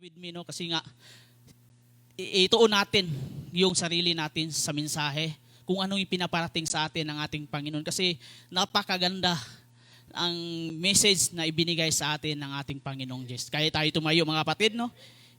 with me, no? Kasi nga, ituon natin yung sarili natin sa mensahe, kung anong ipinaparating sa atin ng ating Panginoon. Kasi napakaganda ang message na ibinigay sa atin ng ating Panginoong Diyos. Kaya tayo tumayo mga kapatid, no?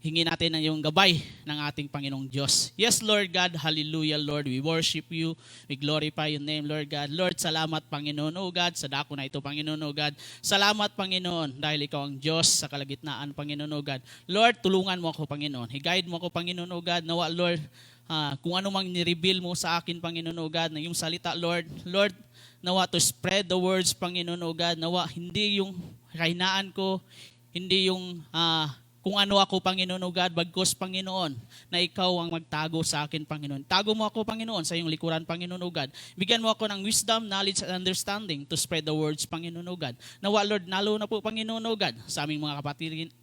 Hingi natin ang yung gabay ng ating Panginoong Diyos. Yes, Lord God, hallelujah, Lord. We worship you. We glorify your name, Lord God. Lord, salamat, Panginoon, O God, sa dako na ito, Panginoon, O God. Salamat, Panginoon, dahil ikaw ang Diyos sa kalagitnaan, Panginoon, O God. Lord, tulungan mo ako, Panginoon. I-guide mo ako, Panginoon, O God. Nawa, Lord, kung ano mang nireveal mo sa akin, Panginoon, O God, na yung salita, Lord, nawa to spread the words, Panginoon, O God. Nawa, hindi yung kahinaan ko, hindi yung kung ano ako, Panginoon, O God, bagkos, Panginoon, na ikaw ang magtago sa akin, Panginoon. Tago mo ako, Panginoon, sa iyong likuran, Panginoon, O God. Bigyan mo ako ng wisdom, knowledge, and understanding to spread the words, Panginoon, O God. Nawa, Lord, nalo na po, Panginoon, O God, sa aming mga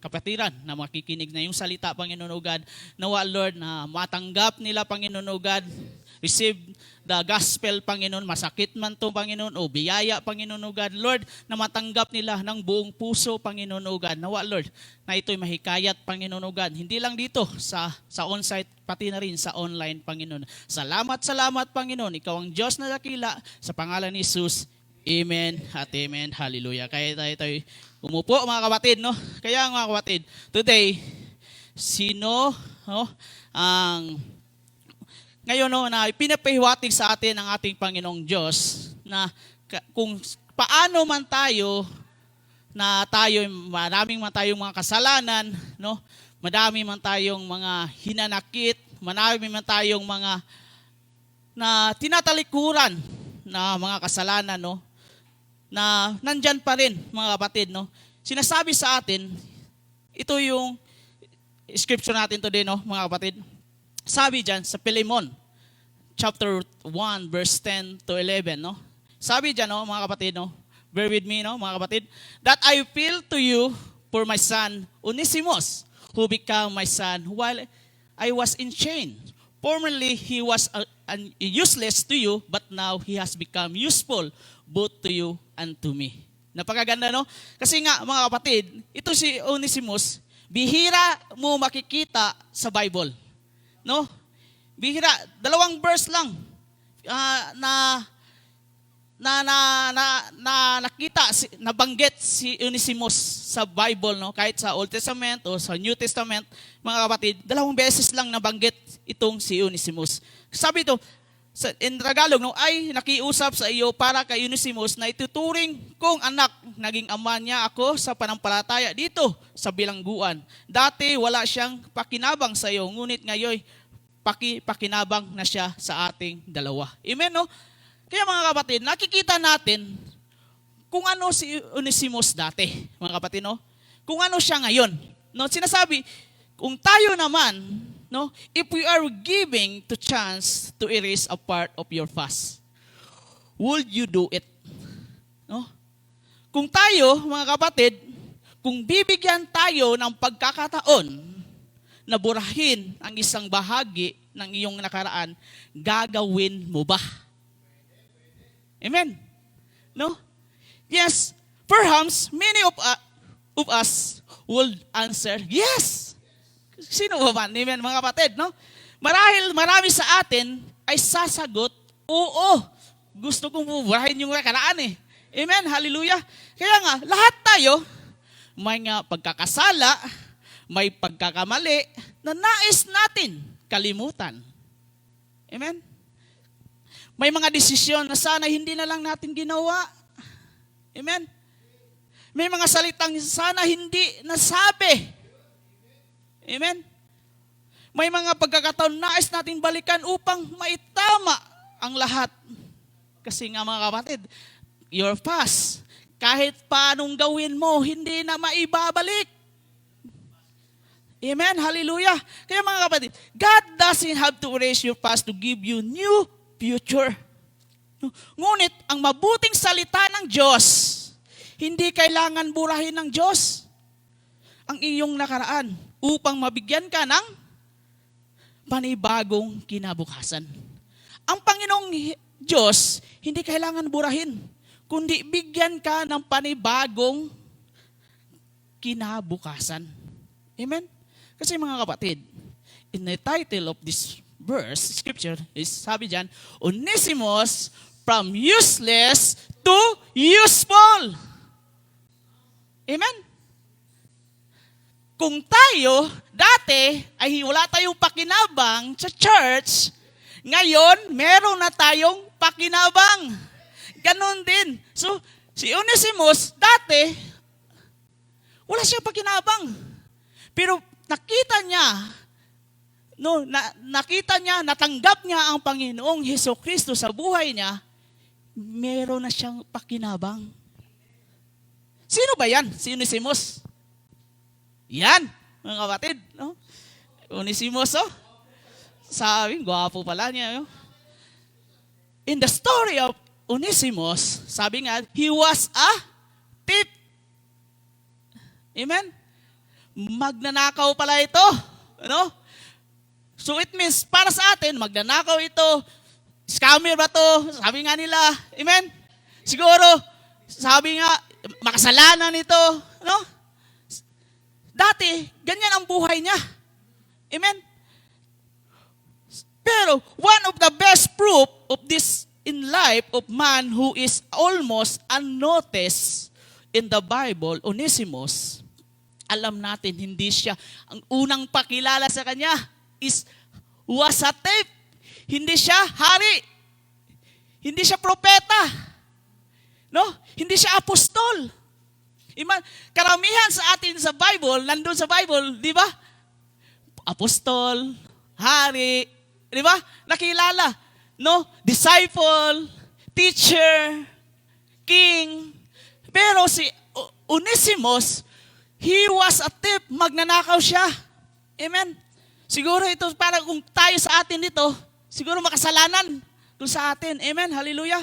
kapatiran na makikinig na yung salita, Panginoon, O God. Nawa, Lord, na matanggap nila, Panginoon, O God, receive the gospel, Panginoon, masakit man to, Panginoon, o biyaya, Panginoon, O God, Lord, na matanggap nila ng buong puso, Panginoon, O God. Nawa, Lord, na ito'y mahikayat, Panginoon, O God, hindi lang dito sa on-site, pati na rin sa online, Panginoon. Salamat, Panginoon, ikaw ang Diyos na dakila, sa pangalan ni Jesus, Amen at Amen, Hallelujah. Kaya tayo umupo, mga kapatid, no? Kaya, mga kapatid, today, sino, no, ang ngayon, no, na pinapahiwatig sa atin ng ating Panginoong Diyos na kung paano man tayo na maraming man tayong mga kasalanan, no? Madami man tayong mga hinanakit, marami man tayong mga na tinatalikuran na mga kasalanan, no? Na nandyan pa rin, mga kapatid, no? Sinasabi sa atin, ito yung scripture natin today, no, mga kapatid. Sabi dyan sa Philemon, chapter 1, verse 10 to 11, no? Sabi dyan, no, mga kapatid, no? Bear with me, no, mga kapatid. That I appeal to you for my son, Onesimus, who became my son while I was in chain. Formerly, he was useless to you, but now he has become useful both to you and to me. Napakaganda, no? Kasi nga, mga kapatid, ito si Onesimus, bihira mo makikita sa Bible. No? Bihira, 2 verse lang nakita, nabanggit si Onesimus sa Bible, no? Kahit sa Old Testament o sa New Testament, mga kapatid, 2 beses lang nabanggit itong si Onesimus. Sabi ito, in Tagalog, no, ay nakiusap sa iyo para kay Onesimus na ituturing kong anak, naging ama niya ako sa panampalataya dito sa bilangguan. Dati wala siyang pakinabang sa iyo, ngunit ngayon pakinabang na siya sa ating dalawa. Amen, no? Kaya mga kapatid, nakikita natin kung ano si Onesimus dati, mga kapatid, no? Kung ano siya ngayon. No, sinasabi, kung tayo naman, no, if we are giving to chance to erase a part of your past, would you do it? No? Kung tayo, mga kapatid, kung bibigyan tayo ng pagkakataon na burahin ang isang bahagi ng iyong nakaraan, gagawin mo ba? Amen? No? Yes, perhaps many of us will answer, yes. Sino ba? Amen, mga kapatid, no? Marahil marami sa atin ay sasagot, oo, gusto kong buburahin yung nakaraan eh. Amen, hallelujah. Kaya nga, lahat tayo, may nga pagkakasala, may pagkakamali, na nais natin kalimutan. Amen? May mga desisyon na sana hindi na lang natin ginawa. Amen? May mga salitang sana hindi nasabi. Amen? May mga pagkakataon nais natin balikan upang maitama ang lahat. Kasi nga, mga kapatid, your past, kahit paanong gawin mo, hindi na maibabalik. Amen? Hallelujah. Kaya mga kapatid, God doesn't have to erase your past to give you new future. Ngunit, ang mabuting salita ng Diyos, hindi kailangan burahin ng Diyos ang iyong nakaraan upang mabigyan ka ng panibagong kinabukasan. Ang Panginoong Diyos, hindi kailangan burahin, kundi bigyan ka ng panibagong kinabukasan. Amen? Kasi mga kapatid, in the title of this verse, scripture, is sabi dyan, Onesimus from useless to useful. Amen? Kung tayo, dati, ay wala tayong pakinabang sa church, ngayon, meron na tayong pakinabang. Ganon din. So, si Onesimus, dati, wala siyang pakinabang. Pero nakita niya, nakita niya, natanggap niya ang Panginoong Hesukristo sa buhay niya, meron na siyang pakinabang. Sino ba yan? Si Onesimus. Yan, mga kapatid. No? Onesimus, oh. Sabi, gwapo pala niya. No? In the story of Onesimus, sabi nga, he was a thief. Amen? Magnanakaw pala ito. Ano? So it means, para sa atin, magnanakaw ito, scammer ba to? Sabi nga nila, amen? Siguro, sabi nga, makasalanan ito. No? Dati, ganyan ang buhay niya. Amen? Pero, one of the best proof of this in life of man who is almost unnoticed in the Bible, Onesimus, alam natin, hindi siya, ang unang pakilala sa kanya was a thief. Hindi siya hari. Hindi siya propeta. No? Hindi siya apostol. Karamihan sa atin sa Bible, nandun sa Bible, di ba? Apostol, hari, di ba? Nakilala. No? Disciple, teacher, king. Pero si Onesimus, he was a thief. Magnanakaw siya. Amen? Siguro ito, para kung tayo sa atin dito, siguro makasalanan doon sa atin. Amen? Hallelujah.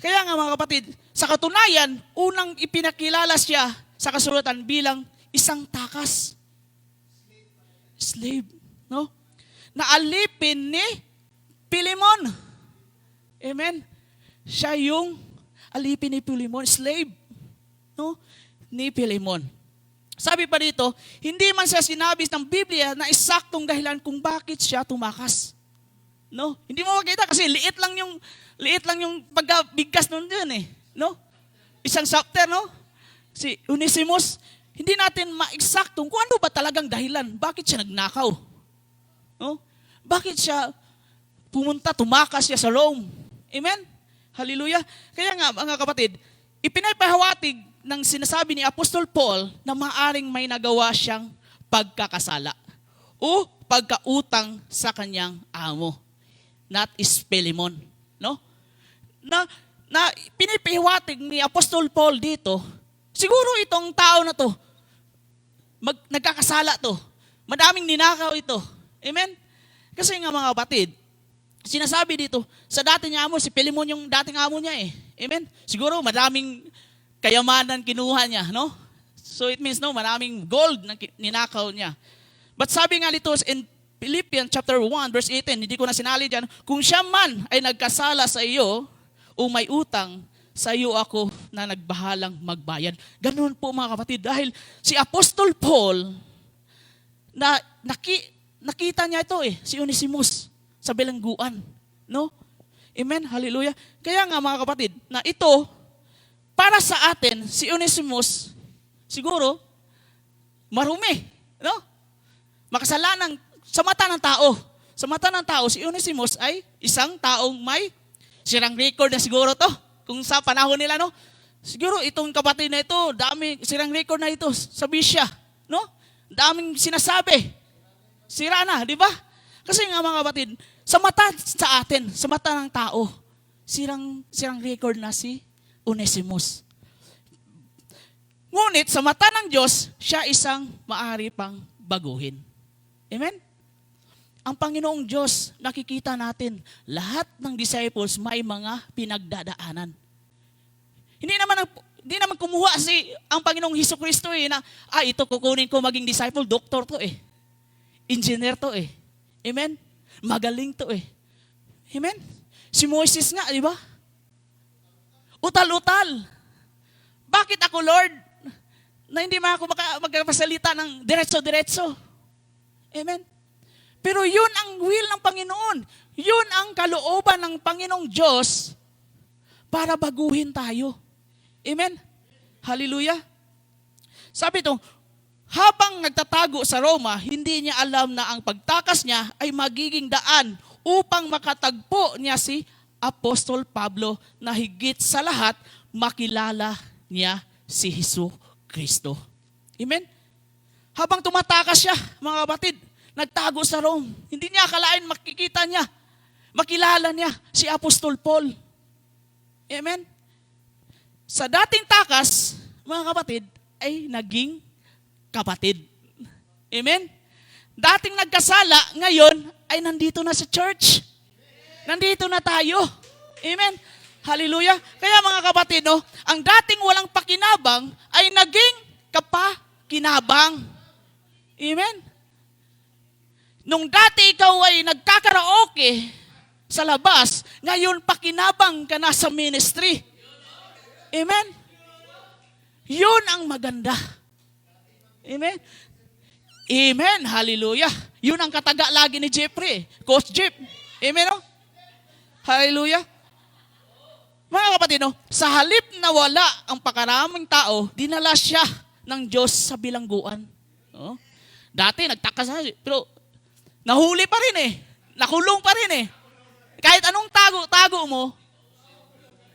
Kaya nga mga kapatid, sa katunayan, unang ipinakilala siya sa kasulatan bilang isang takas. Slave. No? Naalipin ni Pilimon. Amen? Siya yung alipin ni Pilimon, slave. No? Ni Pilimon. Sabi pa dito, hindi man siya sinabi ng Biblia na eksaktong dahilan kung bakit siya tumakas. No? Hindi mo makita kasi liit lang yung pagkabigkas nun dyan eh. No? Isang chapter, no? Si Onesimus, hindi natin ma-eksaktong kung ano ba talagang dahilan. Bakit siya nagnakaw? No? Bakit siya tumakas siya sa Rome? Amen? Hallelujah. Kaya nga, mga kapatid, ipinapahawatig ng sinasabi ni Apostol Paul na maaring may nagawa siyang pagkakasala o pagkautang sa kanyang amo. Not is Pilimon. No? Na pinipahiwatig ni Apostol Paul dito, siguro itong tao na to, nagkakasala to. Madaming ninakaw ito. Amen? Kasi nga mga kapatid, sinasabi dito, sa dati niya amo, si Pilimon yung dating amo niya eh. Amen? Siguro madaming kayamanan kinuha niya, no? So it means, no, maraming gold na ninakaw niya. But sabi nga dito in Philippians chapter 1, verse 18, hindi ko na sinali dyan, kung siya man ay nagkasala sa iyo, o may utang, sa iyo ako na nagbahalang magbayad. Ganun po mga kapatid, dahil si Apostol Paul, nakita niya ito eh, si Onesimus, sa bilangguan. No? Amen? Hallelujah. Kaya nga mga kapatid, na ito, para sa atin, si Onesimus, siguro, marumi. No? Makasalanan sa mata ng tao. Sa mata ng tao, si Onesimus ay isang taong may sirang record na siguro to. Kung sa panahon nila, no? Siguro itong kapatid na ito, dami sirang record na ito sa bisya. No? Daming sinasabi. Sira na, di ba? Kasi nga mga kapatid, sa mata sa atin, sa mata ng tao, sirang record na si Onesimus. Ngunit sa mata ng Diyos, siya isang maaari pang baguhin. Amen? Ang Panginoong Diyos, nakikita natin, lahat ng disciples may mga pinagdadaanan. Hindi naman kumuha ang Panginoong Hesukristo na, ito kukunin ko maging disciple, doktor to eh. Engineer to eh. Amen? Magaling to eh. Amen? Si Moses nga, di ba? Utal-utal. Bakit ako, Lord, na hindi man ako magpasalita ng diretso-diretso? Amen? Pero yun ang will ng Panginoon. Yun ang kalooban ng Panginoong Diyos para baguhin tayo. Amen? Hallelujah. Sabi ito, habang nagtatago sa Roma, hindi niya alam na ang pagtakas niya ay magiging daan upang makatagpo niya si Apostol Pablo na higit sa lahat, makilala niya si Hesus Kristo. Amen? Habang tumatakas siya, mga kapatid, nagtago sa Rome, hindi niya akalain makikita niya, makilala niya si Apostol Paul. Amen? Sa dating takas, mga kapatid, ay naging kapatid. Amen? Dating nagkasala, ngayon ay nandito na sa church. Nandito na tayo. Amen? Hallelujah. Kaya mga kapatid, no, ang dating walang pakinabang ay naging kapakinabang. Amen? Nung dati ikaw ay nagkakaraoke sa labas, ngayon pakinabang ka na sa ministry. Amen? Yun ang maganda. Amen? Amen. Hallelujah. Yun ang kataga lagi ni Jeffrey. Coach Jeff. Amen, no? Hallelujah. Mga kapatid, no? Sa halip na wala ang pakaraming tao, dinala siya ng Diyos sa bilangguan. No? Dati nagtaka siya, pero nahuli pa rin eh. Nakulong pa rin eh. Kahit anong tago mo,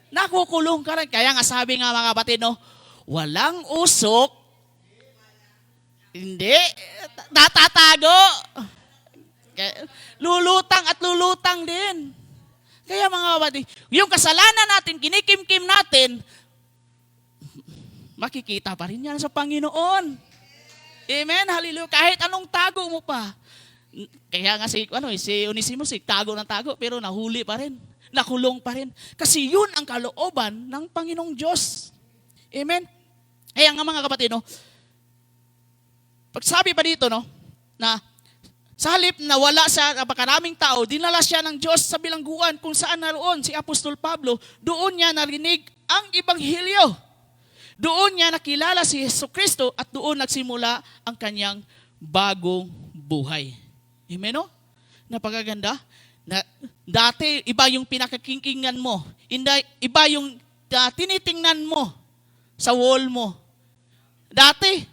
nakukulong ka rin. Kaya nga sabi nga mga kapatid, no? Walang usok, hindi, natatago. Lulutang at lulutang din. Kaya mga kapatid, yung kasalanan natin, kinikimkim natin, makikita pa rin yan sa Panginoon. Amen, hallelujah. Kahit anong tago mo pa. Kaya nga si Onesimus, tago ng tago, pero nahuli pa rin. Nakulong pa rin. Kasi yun ang kalooban ng Panginoong Diyos. Amen? Kaya nga mga kapatid, no, pagsabi pa dito, no, na sa halip na wala sa napakaraming tao, dinala siya ng Diyos sa bilangguan kung saan naroon si Apostol Pablo, doon niya narinig ang Ebanghelyo. Doon niya nakilala si Hesus Kristo at doon nagsimula ang kanyang bagong buhay. Amen, no? Napakaganda. Na, dati, iba yung pinakakingkingan mo. Iba yung tinitingnan mo sa wall mo. Dati,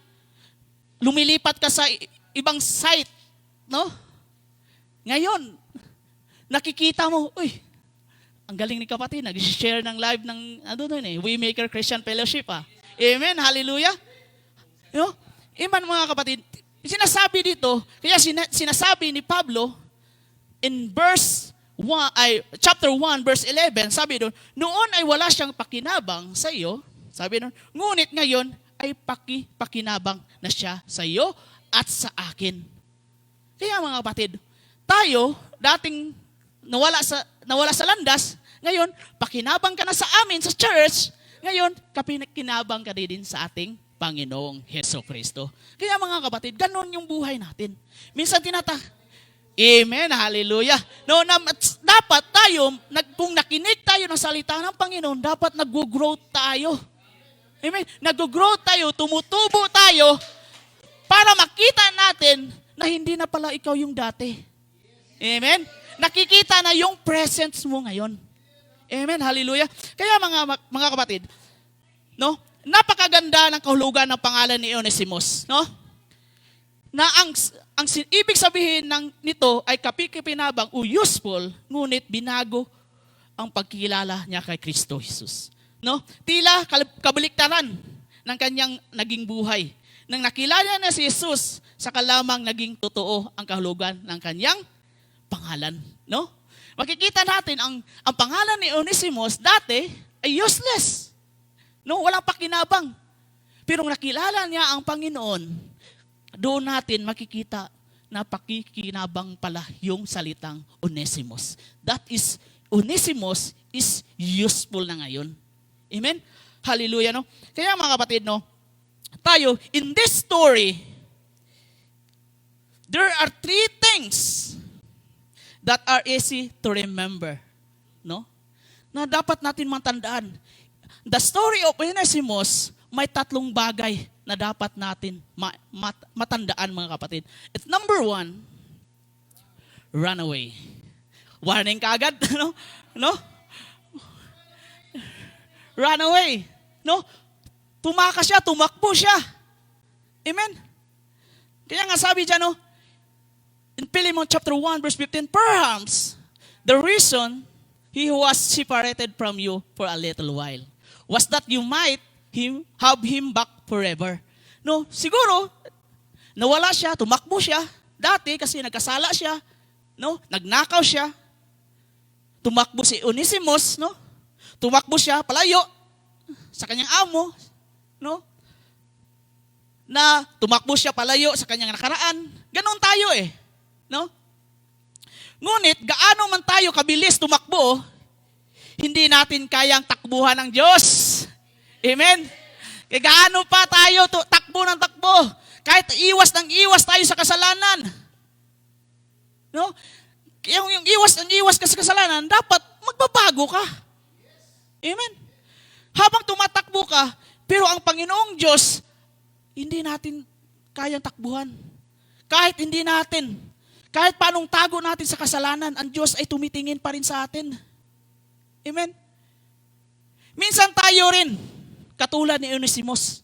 lumilipat ka sa ibang site, no? Ngayon, nakikita mo, uy, ang galing ni kapatid, nag-share ng live ng, Waymaker Christian Fellowship, Amen, hallelujah. You know? Amen, mga kapatid. Sinasabi dito, kaya sinasabi ni Pablo, in chapter 1, verse 11, sabi doon, noon ay wala siyang pakinabang sa iyo, sabi doon, ngunit ngayon ay pakinabang na siya sa iyo at sa akin. Kaya mga kapatid, tayo, dating nawala sa landas, ngayon, pakinabang ka na sa amin sa church, ngayon, pakinabang ka din sa ating Panginoong Hesus Kristo. Kaya mga kapatid, ganun yung buhay natin. Minsan Amen, hallelujah. No, dapat tayo, kung nakinig tayo ng salita ng Panginoon, dapat nag-grow tayo. Amen. Nag-grow tayo, tumutubo tayo, para makita natin na hindi na pala ikaw yung dati. Amen. Nakikita na yung presence mo ngayon. Amen, hallelujah. Kaya mga kapatid, no, napakaganda ng kahulugan ng pangalan ni Onesimus, no? Na ang ibig sabihin nito ay kapikipinabang o useful, ngunit binago ang pagkilala niya kay Kristo Jesus. No? Tila kabaliktaran ng kanyang naging buhay. Nang nakilala na si Jesus, saka lamang naging totoo ang kahulugan ng kanyang pangalan. No? Makikita natin ang pangalan ni Onesimus dati ay useless. No? Walang pakinabang. Pero nakilala niya ang Panginoon, doon natin makikita na pakikinabang pala yung salitang Onesimus. Onesimus is useful na ngayon. Amen? Hallelujah, no? Kaya mga kapatid, no, tayo, in this story, there are 3 things that are easy to remember. No? Na dapat natin matandaan. The story of Onesimus, may 3 bagay na dapat natin matandaan, mga kapatid. It's number 1, run away. Warning kaagad, no? No? Run away. No? Tumakas siya, tumakbo siya. Amen? Kaya nga sabi dyan, no? In Philemon chapter 1, verse 15, perhaps the reason he was separated from you for a little while was that you might have him back forever. No, siguro, nawala siya, tumakbo siya, dati kasi nagkasala siya, no, nagnakaw siya, tumakbo si Onesimus, no, tumakbo siya palayo sa kanyang amo, no, na tumakbo siya palayo sa kanyang nakaraan. Ganon tayo no. Ngunit, gaano man tayo kabilis tumakbo, hindi natin kayang takbuhan ng Diyos. Amen? Kaya gaano pa tayo takbo ng takbo, kahit iwas ng iwas tayo sa kasalanan. No? Kaya yung iwas ka sa kasalanan, dapat magbabago ka. Amen? Habang tumatakbo ka, pero ang Panginoong Diyos, hindi natin kayang takbuhan. Kahit paanong tago natin sa kasalanan, ang Diyos ay tumitingin pa rin sa atin. Amen? Minsan tayo rin, katulad ni Onesimus.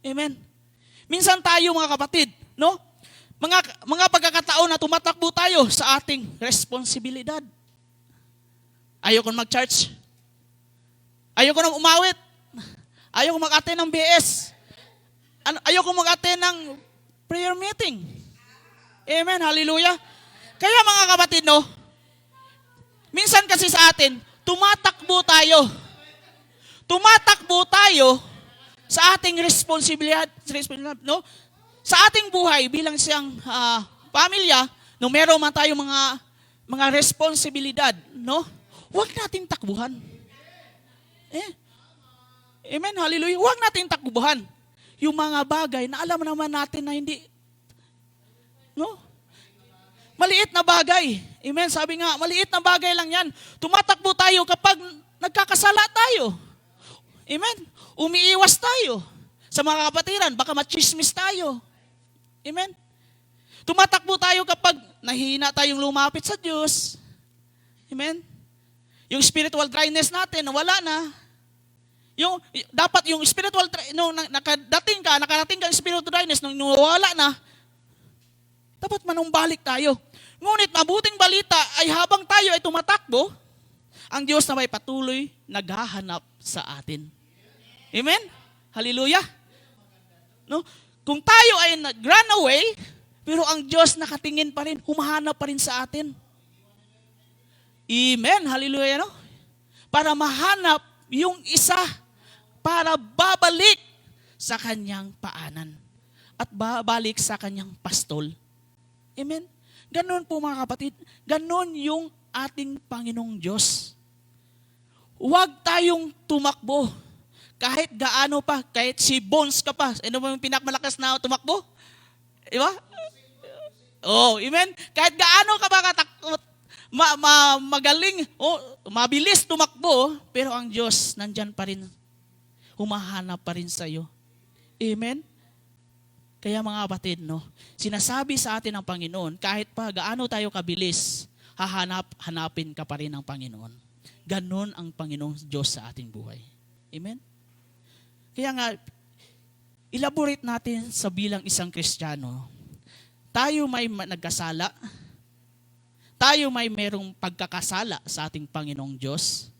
Amen? Minsan tayo, mga kapatid, no? Mga pagkakataon na tumatakbo tayo sa ating responsibilidad. Ayoko mag-church. Ayoko na umawit. Ayoko mag-attend ng BS. Ayoko mag-attend ng prayer meeting. Amen, hallelujah. Kaya mga kapatid, no, minsan kasi sa atin, tumatakbo tayo sa ating responsibilidad, no? Sa ating buhay bilang siyang pamilya, no, meron man tayo mga responsibilidad, no? Huwag nating takbuhan. Amen, hallelujah. Huwag nating takbuhan yung mga bagay na alam naman natin na hindi, no? Maliit na bagay. Amen, sabi nga, maliit na bagay lang yan. Tumatakbo tayo kapag nagkakasala tayo. Amen. Umiiwas tayo sa mga kapatiran, baka machismis tayo. Amen. Tumatakbo tayo kapag nahihina tayong lumapit sa Diyos. Amen. Yung spiritual dryness natin, nawala na. Dapat yung spiritual, nakarating ka yung spiritual dryness, nung nawala na, dapat manumbalik tayo. Ngunit mabuting balita ay habang tayo ay tumatakbo, ang Diyos na may patuloy naghahanap sa atin. Amen? Hallelujah? No? Kung tayo ay nag-run away, pero ang Diyos nakatingin pa rin, humahanap pa rin sa atin. Amen? Hallelujah, no? Para mahanap yung isa, para babalik sa kanyang paanan at babalik sa kanyang pastol. Amen? Ganon po, mga kapatid. Ganon yung ating Panginoong Diyos. Huwag tayong tumakbo. Kahit gaano pa, kahit si Bones ka pa. Ano ba yung pinakmalakas na tumakbo? Diba? Oh, amen? Kahit gaano ka ba magaling, mabilis tumakbo, pero ang Diyos nandyan pa rin. Humahanap pa rin sa iyo. Amen? Kaya mga kapatid, no, sinasabi sa atin ng Panginoon, kahit pa gaano tayo kabilis, hanapin ka pa rin ng Panginoon. Ganon ang Panginoong Diyos sa ating buhay. Amen? Kaya nga, elaborate natin sa bilang isang Kristiyano, tayo may nagkasala, tayo may merong pagkakasala sa ating Panginoong Diyos,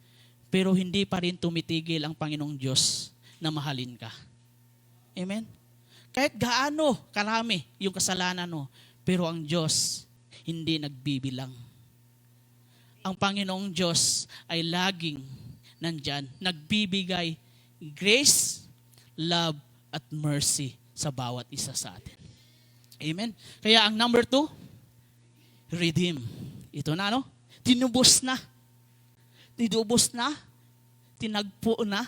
pero hindi pa rin tumitigil ang Panginoong Diyos na mahalin ka. Amen? Kahit gaano karami yung kasalanan mo, pero ang Diyos hindi nagbibilang. Ang Panginoong Diyos ay laging nandyan, nagbibigay grace, love, at mercy sa bawat isa sa atin. Amen? Kaya ang number 2, redeem. Ito na, no? Tinubos na. Tinagpo na.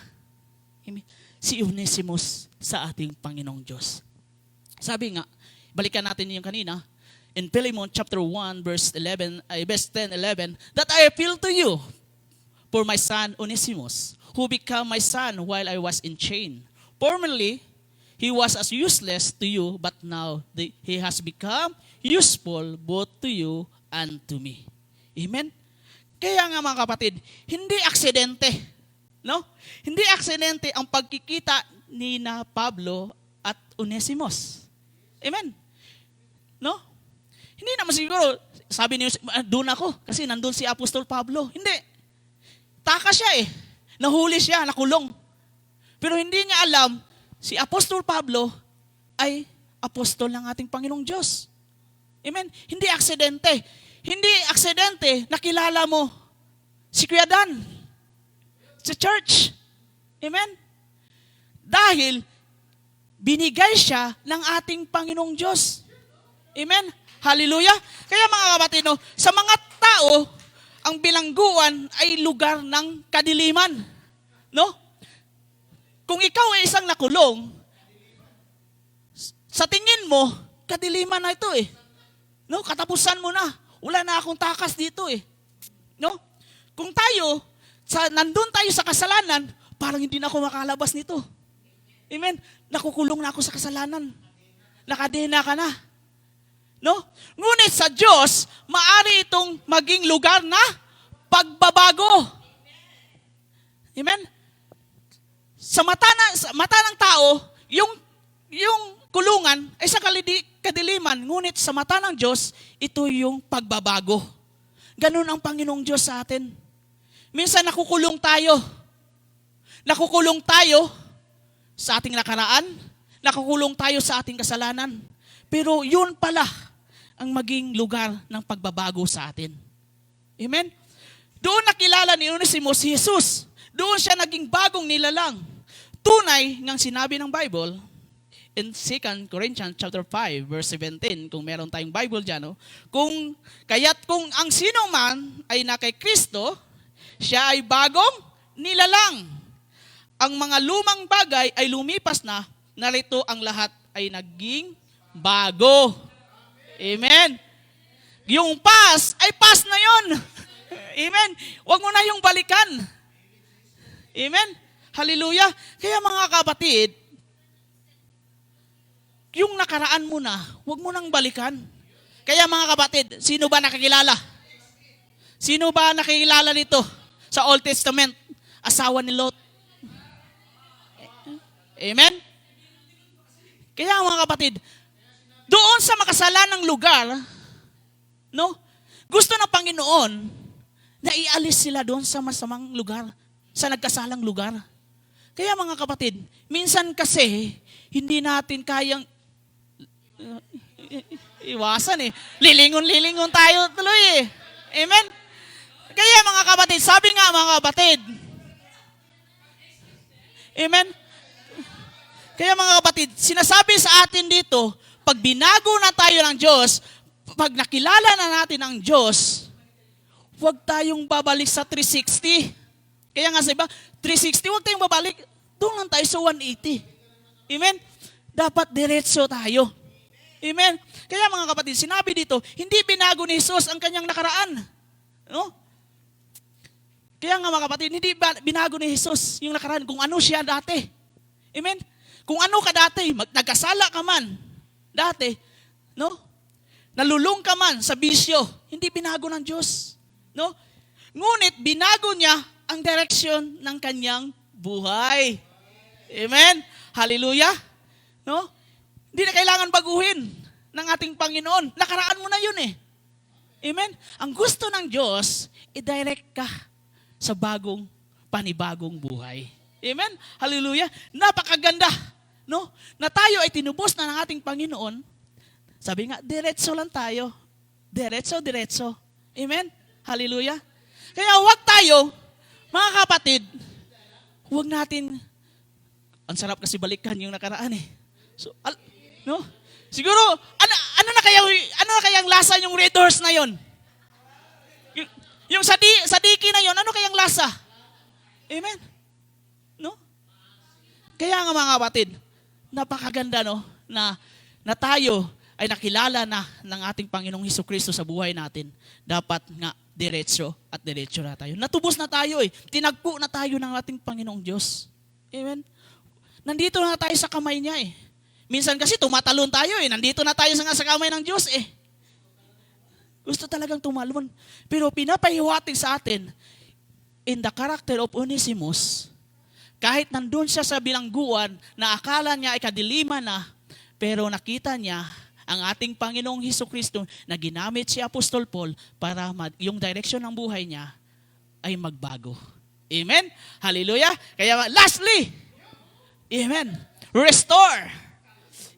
Amen. Si Onesimus sa ating Panginoong Diyos. Sabi nga, balikan natin yung kanina, in Philemon chapter 1, verse 10, 11, that I appeal to you for my son Onesimus, who became my son while I was in chain. Formerly, He was as useless to you, but now He has become useful both to you and to me. Amen? Kaya nga mga kapatid, hindi aksidente. No? Hindi aksidente ang pagkikita ni na Pablo at Onesimos. Amen? No? Hindi naman siguro, sabi niyo, doon ako, kasi nandun si Apostol Pablo. Hindi. Taka siya eh. Nahuli siya, nakulong. Pero hindi niya alam, si Apostol Pablo ay apostol ng ating Panginoong Diyos. Amen? Hindi aksidente. Hindi aksidente, nakilala mo si Kuya Dan sa church. Amen? Dahil binigay siya ng ating Panginoong Diyos. Amen? Hallelujah. Kaya mga kapatid, no, sa mga tao, ang bilangguan ay lugar ng kadiliman. No? Kung ikaw ay isang nakulong, sa tingin mo, kadiliman na ito eh. No? Katapusan mo na. Wala na akong takas dito eh. No? Kung tayo, nandun tayo sa kasalanan, parang hindi na ako makalabas nito. Amen? Nakukulong na ako sa kasalanan. Nakadena ka na. No? Ngunit sa Diyos, maari itong maging lugar na pagbabago. Amen? Sa mata ng tao, yung kulungan ay sa kadiliman, ngunit sa mata ng Diyos, ito yung pagbabago. Ganun ang Panginoong Diyos sa atin. Minsan nakukulong tayo. Nakukulong tayo sa ating nakaraan. Nakukulong tayo sa ating kasalanan. Pero yun pala ang maging lugar ng pagbabago sa atin. Amen? Doon nakilala ni Onesimos si Jesus. Doon siya naging bagong nilalang. Tunay ngang sinabi ng Bible, in 2 Corinthians chapter 5, verse 17, kung meron tayong Bible dyan, no? Kung ang sino man ay na kay Kristo, siya ay bagong nilalang. Ang mga lumang bagay ay lumipas na, narito ang lahat ay naging bago. Amen. Yung past ay past na yun. Amen. Huwag mo na yung balikan. Amen. Hallelujah. Kaya mga kapatid, yung nakaraan mo na, huwag mo nang balikan. Kaya mga kapatid, sino ba nakakilala? Sino ba nakikilala nito sa Old Testament? Asawa ni Lot. Amen? Kaya mga kapatid, doon sa makasalanang lugar, no, gusto ng Panginoon na ialis sila doon sa masamang lugar, sa nagkasalang lugar. Kaya mga kapatid, minsan kasi, hindi natin kayang iwasan eh. Lilingon tayo tuloy eh. Amen? Kaya mga kapatid, sabi nga mga kapatid, amen? Kaya mga kapatid, sinasabi sa atin dito, pag binago na tayo ng Diyos, pag nakilala na natin ang Diyos, huwag tayong babalik sa 360. Kaya nga sa iba, 360, huwag tayong babalik. Doon lang tayo sa 180. Amen? Dapat diretso tayo. Amen? Kaya mga kapatid, sinabi dito, hindi binago ni Jesus ang kanyang nakaraan. No? Kaya nga mga kapatid, hindi binago ni Jesus yung nakaraan kung ano siya dati. Amen? Kung ano ka dati, nagkasala ka man dati, no? Nalulung ka man sa bisyo, hindi binago ng Diyos. No? Ngunit binago niya ang direksyon ng kanyang buhay. Amen? Hallelujah? No? Hindi na kailangan baguhin ng ating Panginoon. Nakaraan mo na yun eh. Amen? Ang gusto ng Diyos, i-direct ka sa panibagong buhay. Amen? Hallelujah? Napakaganda. No? Na tayo ay tinubos na ng ating Panginoon. Sabi nga, diretso lang tayo. Diretso. Amen? Hallelujah? Kaya huwag tayo, mga kapatid, huwag natin, ang sarap kasi balikan yung nakaraan eh. So, no? Siguro, ano na kayang lasa yung Red Horse na yon? Yung sa diki na yon, ano kayang lasa? Amen? No? Kaya nga mga kapatid, napakaganda no, na tayo ay nakilala na ng ating Panginoong Hesukristo sa buhay natin. Dapat nga diretso na tayo. Natubos na tayo eh. Tinagpo na tayo ng ating Panginoong Diyos. Amen? Nandito na tayo sa kamay niya eh. Minsan kasi tumatalon tayo eh. Nandito na tayo sa kamay ng Diyos eh. Gusto talagang tumalon. Pero pinapahiwatig sa atin, in the character of Onesimus, kahit nandun siya sa bilangguan na akala niya ay kadiliman na, pero nakita niya ang ating Panginoong Hesukristo na ginamit si Apostol Paul para yung direksyon ng buhay niya ay magbago. Amen? Hallelujah. Kaya lastly, amen, restore.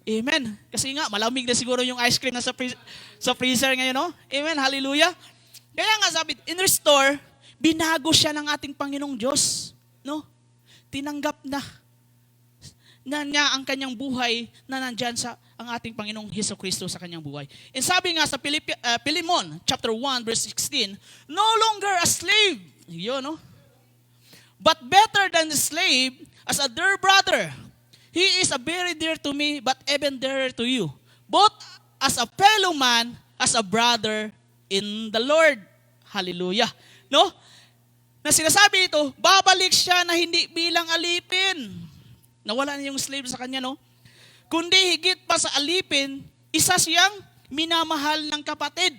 Amen. Kasi nga, malamig na siguro yung ice cream na sa freezer ngayon, no? Amen. Hallelujah. Kaya nga sabi, in restore, binago siya ng ating Panginoong Diyos. No? Tinanggap na niya ang kanyang buhay na nandyan sa ang ating Panginoong Hesukristo sa kanyang buhay. And sabi nga sa Philemon, chapter 1, verse 16, no longer a slave, yun, no? But better than a slave, as a dear brother. He is a very dear to me, but even dearer to you. Both as a fellow man, as a brother in the Lord. Hallelujah. No? Na sinasabi ito, babalik siya na hindi bilang alipin. Nawala na yung slave sa kanya, no? Kundi higit pa sa alipin, isa siyang minamahal ng kapatid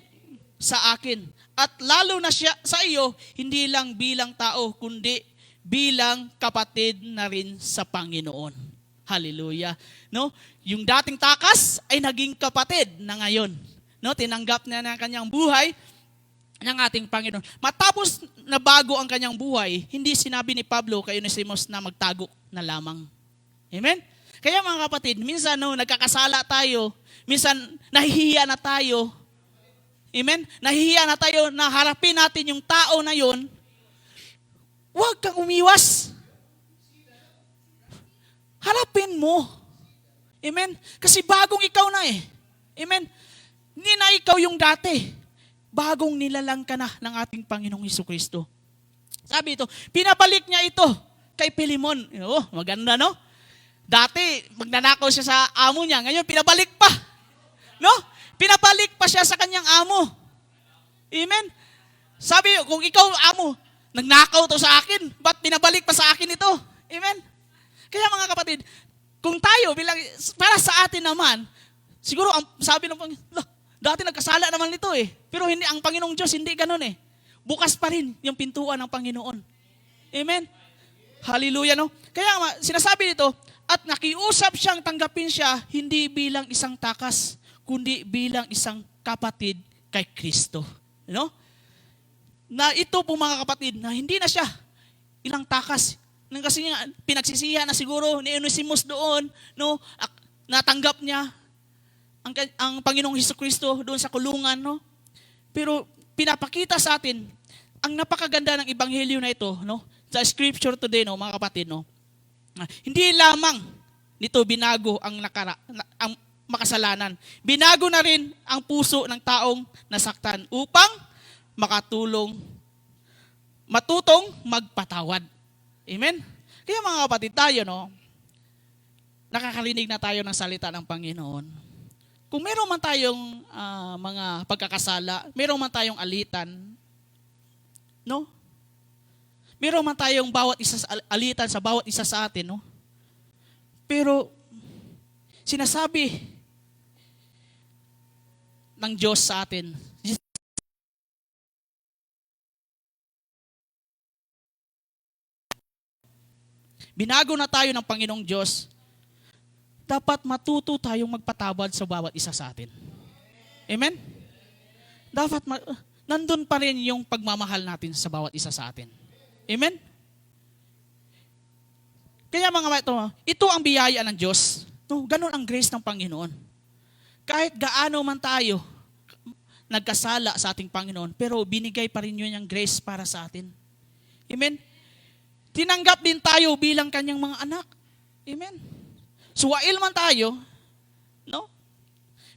sa akin. At lalo na siya sa iyo, hindi lang bilang tao, kundi bilang kapatid na rin sa Panginoon. Hallelujah. No? Yung dating takas ay naging kapatid na ngayon. No? Tinanggap niya ng kanyang buhay ng ating Panginoon. Matapos na bago ang kanyang buhay, hindi sinabi ni Pablo kay Onesimus na magtago na lamang. Amen? Kaya mga kapatid, minsan nagkakasala tayo, minsan nahihiya na tayo. Amen? Nahihiya na tayo na harapin natin yung tao na yon. Huwag kang umiwas. Harapin mo. Amen? Kasi bagong ikaw na eh. Amen? Hindi na ikaw yung dati. Bagong nilalang ka na ng ating Panginoong Hesukristo. Sabi ito, pinabalik niya ito kay Philemon. Oh, maganda, no? Dati, magnanakaw siya sa amo niya. Ngayon, pinabalik pa. No? Pinabalik pa siya sa kanyang amo. Amen? Sabi, kung ikaw, amo, nagnakaw to sa akin, ba't pinabalik pa sa akin ito? Amen? Kaya mga kapatid, kung tayo, para sa atin naman, siguro ang sabi ng Panginoon, dati nagkasala naman nito eh. Pero hindi, ang Panginoong Diyos, hindi ganun eh. Bukas pa rin yung pintuan ng Panginoon. Amen? Hallelujah, no? Kaya sinasabi nito, at nakiusap siyang tanggapin siya, hindi bilang isang takas, kundi bilang isang kapatid kay Kristo. No? Na ito po mga kapatid, na hindi na siya ilang takas. Kasi pinagsisihan na siguro ni Onesimus doon, no? Natanggap niya ang Panginoong Hesukristo doon sa kulungan, no? Pero pinapakita sa atin ang napakaganda ng ebanghelyo na ito, no? Sa scripture today, no, mga kapatid, no? Hindi lamang nito binago ang makasalanan. Binago na rin ang puso ng taong nasaktan upang matutong magpatawad. Amen? Kaya mga kapatid tayo, no, nakakarinig na tayo ng salita ng Panginoon. Kung meron man tayong mga pagkakasala, meron man tayong alitan, no? Meron man tayong alitan sa bawat isa sa atin, no? Pero, sinasabi ng Diyos sa atin, binago na tayo ng Panginoong Diyos, dapat matuto tayong magpatawad sa bawat isa sa atin. Amen? Dapat nandun pa rin yung pagmamahal natin sa bawat isa sa atin. Amen? Kaya ito ang biyaya ng Diyos. No, ganun ang grace ng Panginoon. Kahit gaano man tayo nagkasala sa ating Panginoon, pero binigay pa rin yun yung grace para sa atin. Amen? Tinanggap din tayo bilang kanyang mga anak. Amen? Suwail man tayo, no?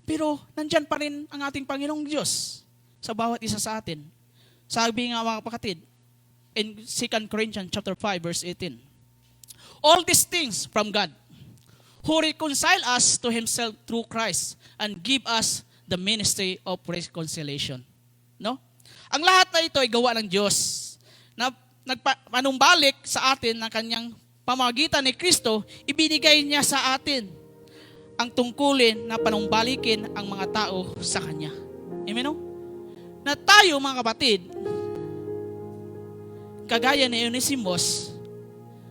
Pero nandyan pa rin ang ating Panginoong Diyos sa bawat isa sa atin. Sabi nga mga kapatid, in 2 Corinthians chapter 5, verse 18, all these things from God, who reconcile us to Himself through Christ and give us the ministry of reconciliation. No? Ang lahat na ito ay gawa ng Diyos na nagpanumbalik sa atin ng kanyang pamamagitan ni Kristo, ibinigay niya sa atin ang tungkulin na panumbalikin ang mga tao sa Kanya. Amen, no? Na tayo, mga kapatid, kagaya ni Onesimus,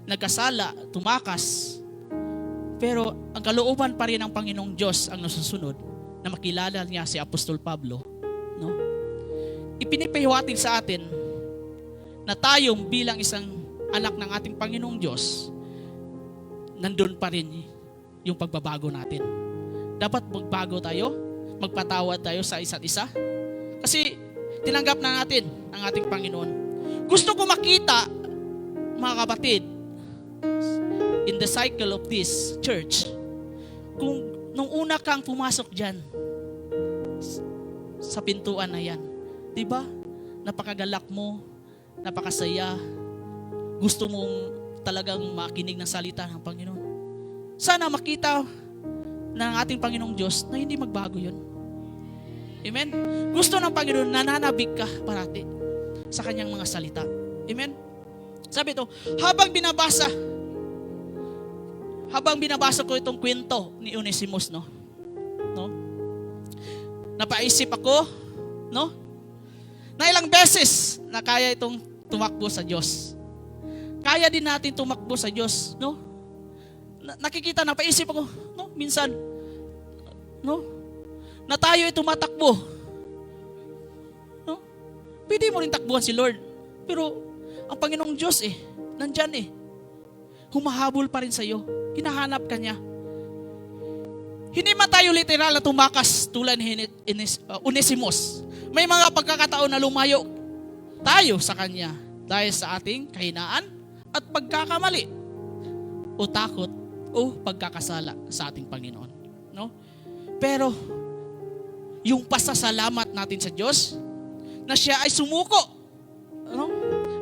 nagkasala, tumakas, pero ang kalooban pa rin ng Panginoong Diyos ang nasusunod na makilala niya si Apostol Pablo. No? Ipinipahiwatig sa atin na tayong bilang isang anak ng ating Panginoong Diyos, nandun pa rin yung pagbabago natin. Dapat magbago tayo, magpatawad tayo sa isa't isa. Kasi tinanggap na natin ang ating Panginoon. Gusto ko makita, mga kapatid, in the cycle of this church, kung nung una kang pumasok dyan, sa pintuan na yan, diba? Napakagalak mo, napakasaya, gusto mong talagang makinig ng salita ng Panginoon. Sana makita ng ating Panginoong Diyos na hindi magbago yun. Amen? Gusto ng Panginoon na nananabik ka parati sa kanyang mga salita. Amen? Sabi ito, habang binabasa ko itong kwento ni Onesimus, no? Napaisip ako, no? Na ilang beses na kaya itong tumakbo sa Diyos. Kaya din natin tumakbo sa Diyos, no? Nakikita, napaisip ako, no? Minsan, no? Na tayo ay tumatakbo. No? Pwede mo rin takbuhan si Lord. Pero, ang Panginoong Diyos nandyan humahabol pa rin sa iyo. Hinahanap ka niya. Hindi man tayo literal na tumakas tulad ni Onesimus. May mga pagkakataon na lumayo tayo sa Kanya dahil sa ating kahinaan at pagkakamali o takot o pagkakasala sa ating Panginoon. No? Pero, yung pasasalamat natin sa Diyos na siya ay sumuko, no?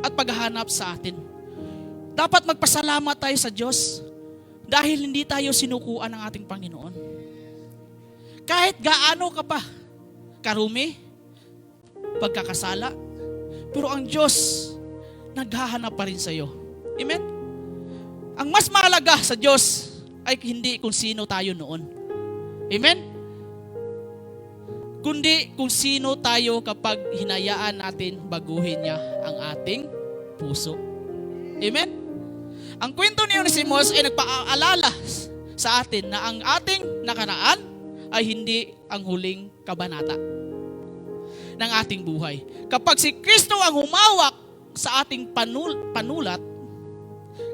At paghahanap sa atin. Dapat magpasalamat tayo sa Diyos dahil hindi tayo sinukuan ng ating Panginoon. Kahit gaano ka pa karumi, pagkakasala, pero ang Diyos naghahanap pa rin sa iyo. Amen? Ang mas mahalaga sa Diyos ay hindi kung sino tayo noon. Amen? Kundi kung sino tayo kapag hinayaan natin baguhin niya ang ating puso. Amen? Ang kwento ni Onesimus ay nagpaalala sa atin na ang ating nakaraan ay hindi ang huling kabanata ng ating buhay. Kapag si Kristo ang humawak sa ating panulat,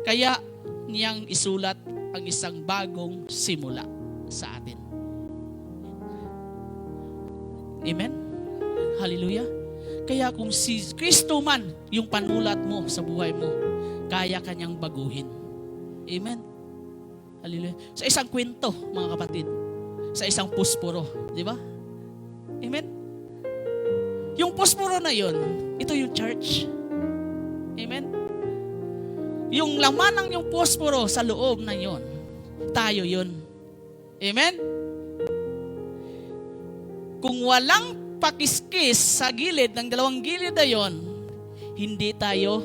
kaya niyang isulat ang isang bagong simula sa atin. Amen? Hallelujah. Kaya kung si Kristo man yung panulat mo sa buhay mo, kaya kanyang baguhin. Amen? Hallelujah. Sa isang kwento, mga kapatid, sa isang pusporo, di ba? Amen? Yung pusporo na yun, ito yung church. Amen? Yung laman ng yung pusporo sa loob na yun, tayo yun. Amen? Kung walang pakiskis sa gilid ng dalawang gilid na yon, hindi tayo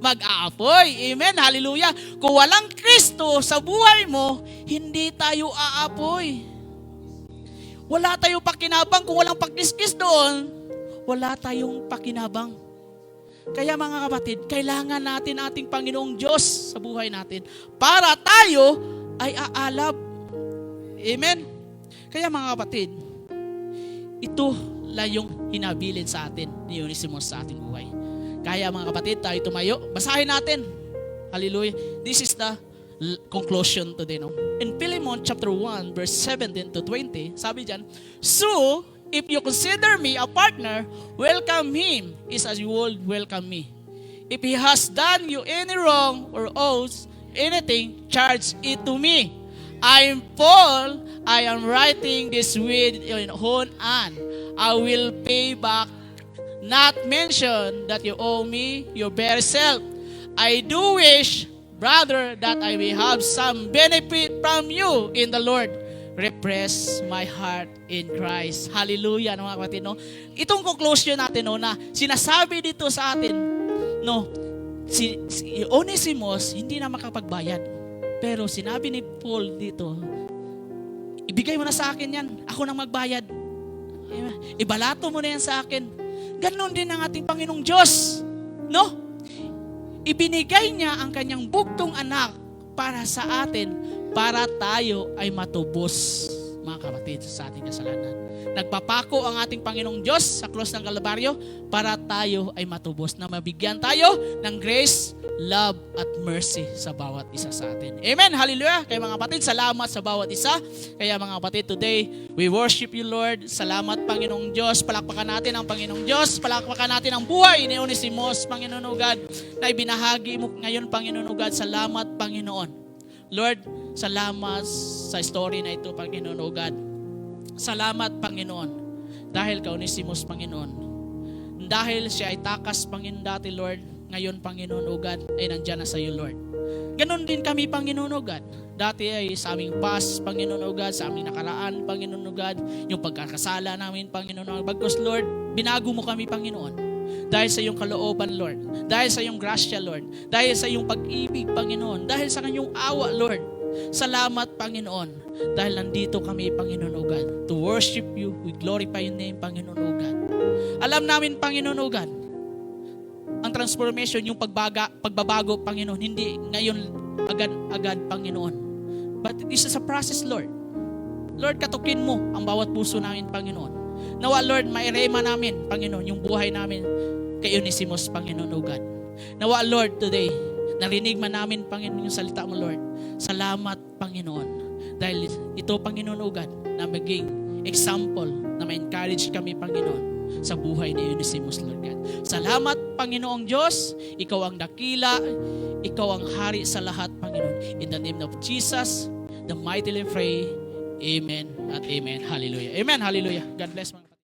mag-aapoy. Amen? Hallelujah. Kung walang Kristo sa buhay mo, hindi tayo aapoy. Wala tayong pakinabang. Kung walang pakiskis doon, wala tayong pakinabang. Kaya mga kapatid, kailangan natin ating Panginoong Diyos sa buhay natin para tayo ay aalab. Amen? Kaya mga kapatid, ito lang yung hinabilin sa atin ni Onesimus sa ating buhay. Kaya mga kapatid, tayo tumayo. Basahin natin. Hallelujah. This is the conclusion today. No? In Philemon chapter 1, verse 17 to 20, sabi dyan, so, if you consider me a partner, welcome him as you would welcome me. If he has done you any wrong or owes anything, charge it to me. I am Paul. I am writing this with your own hand. I will pay back. Not mention that you owe me your very self. I do wish, brother, that I will have some benefit from you in the Lord. Repress my heart in Christ. Hallelujah, mga kapatid, no? Itong conclusion natin, no, na sinasabi dito sa atin, no, si Onesimus hindi na makapagbayad. Pero sinabi ni Paul dito ibigay mo na sa akin yan. Ako nang magbayad. Ibalato mo na yan sa akin. Ganon din ang ating Panginoong Diyos. No? Ibinigay niya ang kanyang bugtong anak para sa atin, para tayo ay matubos, mga kapatid, sa ating kasalanan. Nagpapako ang ating Panginoong Diyos sa cross ng Kalbaryo para tayo ay matubos, na mabigyan tayo ng grace, love, at mercy sa bawat isa sa atin. Amen! Hallelujah! Kaya mga kapatid, salamat sa bawat isa. Kaya mga kapatid, today, we worship you, Lord. Salamat, Panginoong Diyos. Palakpakan natin ang Panginoong Diyos. Palakpakan natin ang buhay ni Onesimos, Panginoon o God, na ibinahagi mo ngayon, Panginoon o God. Salamat, Panginoon. Lord, salamat sa story na ito, Panginoon o God. Salamat, Panginoon, dahil ka Onesimos, Panginoon. Dahil siya ay takas, Panginoon, dati, Lord, ngayon, Panginoon o God, ay nandyan na sa iyo, Lord. Ganon din kami, Panginoon o God. Dati ay sa aming past, Panginoon o God, sa aming nakaraan, Panginoon o God, yung pagkakasala namin, Panginoon o God. Bagkus, Lord, binago mo kami, Panginoon. Dahil sa iyong kalooban, Lord. Dahil sa iyong grasya, Lord. Dahil sa iyong pag-ibig, Panginoon. Dahil sa kanyang awa, Lord. Salamat, Panginoon. Dahil nandito kami, Panginoon o God, to worship you. We glorify your name, Panginoon o God. Alam namin, Panginoon o God, ang transformation, yung pagbabago, Panginoon, hindi ngayon agad-agad, Panginoon. But this is a process, Lord. Lord, katukin mo ang bawat puso namin, Panginoon. Nawa, Lord, mairema namin, Panginoon, yung buhay namin kay Onesimos, Panginoon o God. Nawa, Lord, today, narinig man namin, Panginoon, yung salita mo, Lord. Salamat, Panginoon. Dahil ito, Panginoon o God, na maging example, na ma-encourage kami, Panginoon, sa buhay ni Onesimos, Lord God. Salamat, Panginoong Diyos. Ikaw ang dakila. Ikaw ang hari sa lahat, Panginoon. In the name of Jesus, the mighty name pray. Amen at amen. Hallelujah. Amen. Hallelujah. God bless, mga